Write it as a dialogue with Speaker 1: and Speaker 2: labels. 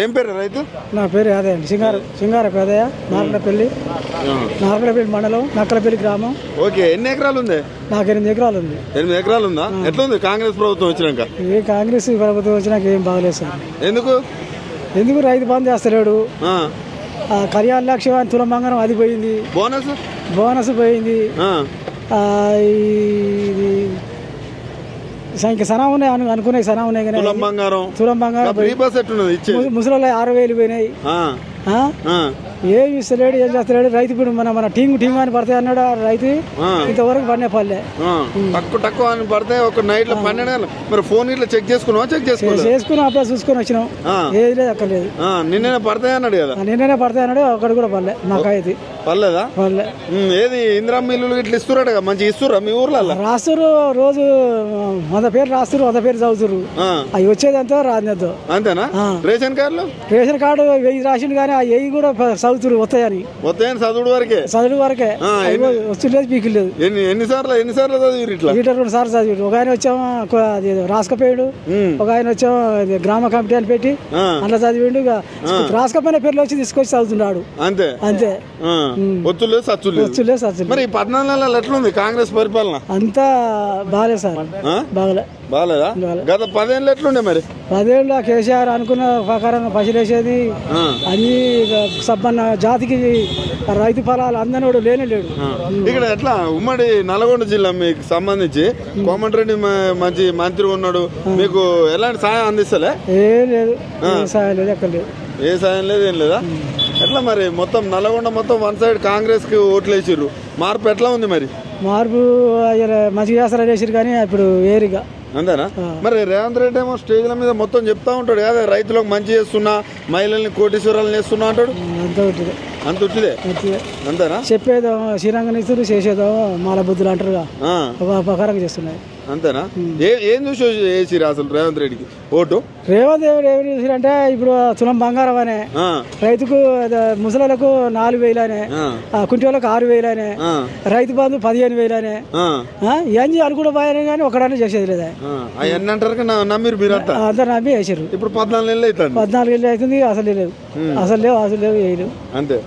Speaker 1: ఏం పేరు రైతు?
Speaker 2: నా పేరు యాదయ్య అండి. సింగార పేదయ్య, నార్కలపల్లి మండలం, నక్కలపల్లి గ్రామం.
Speaker 1: ఓకే, ఎన్ని ఎకరాలు ఉంది?
Speaker 2: నాకు 8 ఎకరాలు ఉంది.
Speaker 1: 8 ఎకరాలు ఉందా? ఎట్లుంది కాంగ్రెస్ ప్రభుత్వం వచ్చినాక?
Speaker 2: ఏ కాంగ్రెస్ ప్రభుత్వం వచ్చినాక ఏం బాగలేదు సార్.
Speaker 1: ఎందుకు
Speaker 2: రైతు బంద్ చేస్తలేడు. కళ్యాణ లక్ష్యం అని తులం బంగారం అది పోయింది, బోనస్ పోయింది. ఇది ఇంకా సనా ఉన్నాయి అనుకునే సనా ఉన్నాయి కానీ తులం బంగారం ముసలి 6,000 పోయినాయి. ఏం ఇస్తలేడు, ఏం చేస్తలేడు. రైతు ఇప్పుడు మన టీంగ్ అని పడతాయి అన్నాడు రైతు. ఇంతవరకు పడిన పల్లె
Speaker 1: తక్కువ అని పడితే ఒక నైట్ లో 12 గంటలు. మరి ఫోన్ ఇట్లా చెక్ చేసుకున్నా
Speaker 2: అప్పుడు చూసుకొని వచ్చినాం. ఏది లేదు, అక్కడ లేదు.
Speaker 1: నిన్ననే పడతాయి అన్నాడు కదా?
Speaker 2: నిన్ననే పడతాయి అన్నాడు. అక్కడ కూడా పల్లె మాకైతే
Speaker 1: పర్లేదా? ఏది ఇందిరమ్మ ఇల్లు ఇట్లా ఇస్తురా? మంచిగా ఇస్తురా మీ ఊర్లో?
Speaker 2: రాస్తురు, రోజు 100 పేరు రాస్తురు, 100 పేరు చదువుతురు. అవి వచ్చేదంతో రాదంతో.
Speaker 1: అంతేనా? రేషన్
Speaker 2: కార్డు 1000 రాసిండు కానీ అవి కూడా చదువుతురు వస్తాయని చదువు వరకే వస్తుండేది పీకిలేదు.
Speaker 1: ఎన్నిసార్లు చదివి?
Speaker 2: 2 సార్లు చదివి. ఒక ఆయన వచ్చాము రాసుకపోయాడు, ఒక ఆయన వచ్చాము గ్రామ కమిటీ అని పెట్టి అట్లా చదివిండు. రాసుకపోయిన పేర్లు వచ్చి తీసుకొచ్చి చదువుతున్నాడు. అంతే.
Speaker 1: మరి 14 ఎట్లుంది కాంగ్రెస్ పరిపాలన?
Speaker 2: అంతా బాగాలేదు సార్,
Speaker 1: బాగాలేదా? గత 10 ఏళ్ళు ఎట్లుండే? మరి
Speaker 2: 10 ఏళ్ళు కేసీఆర్ అనుకున్న ప్రకారం పసిలేసేది అన్ని సబ్బన్న జాతికి రైతు ఫలాలు అందనోడు లేనే లేడు.
Speaker 1: ఇక్కడ ఎట్లా ఉమ్మడి నల్గొండ జిల్లా మీకు సంబంధించి కోమటిరెడ్డి మంచి మంత్రి ఉన్నాడు, మీకు ఎలాంటి సాయం అందిస్తలే?
Speaker 2: ఏం లేదు, సాయం లేదు, ఎక్కడ లేదు.
Speaker 1: ఏ సాయం లేదు, ఏం లేదా? ఎట్లా మరి మొత్తం నల్గొండ మొత్తం వన్ సైడ్ కాంగ్రెస్ కి ఓట్లు వేసిర్రు. మార్పు ఎట్లా ఉంది? మరి
Speaker 2: మార్పు మంచిగా చేస్తారని వేసిరు కానీ ఇప్పుడు వేరుగా.
Speaker 1: అంతేనా? మరి రేవంత్ రెడ్డి ఏమో స్టేజ్ల మీద మొత్తం చెప్తా ఉంటాడు కదా, రైతులకు మంచి చేస్తున్నా, మహిళల్ని కోటీశ్వరాలను చేస్తున్నా అంటాడు. అంత వచ్చిదే అంతేనా?
Speaker 2: చెప్పేదో శ్రీరంగం ఇస్తారు, చేసేదో మాల బుద్ధులు అంటారుగా, ఒక ప్రకారం చేస్తున్నాయి.
Speaker 1: అంతేనా? ఏం చూసి వేసిరు అసలు రేవంత్ రెడ్డికి ఓటు?
Speaker 2: రేవంత్ రెడ్డి ఏం చూసిరంటే ఇప్పుడు తులం బంగారం అనే, రైతుకు ముసలకు 4,000 అనే, కుంటివాళ్ళకు 6,000 అనే, రైతు బంధు 15,000 అనే. ఏం చేయాలి కూడా బాగానే కానీ ఒకడనే చేసేది లేదా.
Speaker 1: అవన్నీ అంటారు నమ్మిరు మీరు?
Speaker 2: అంతా నమ్మి వేసారు.
Speaker 1: ఇప్పుడు 14 ఏళ్ళు అవుతుంది.
Speaker 2: 14 ఏళ్ళు అవుతుంది. అసలు లేవు, అసలు లేవు, వేయలేవు.
Speaker 1: అంతే.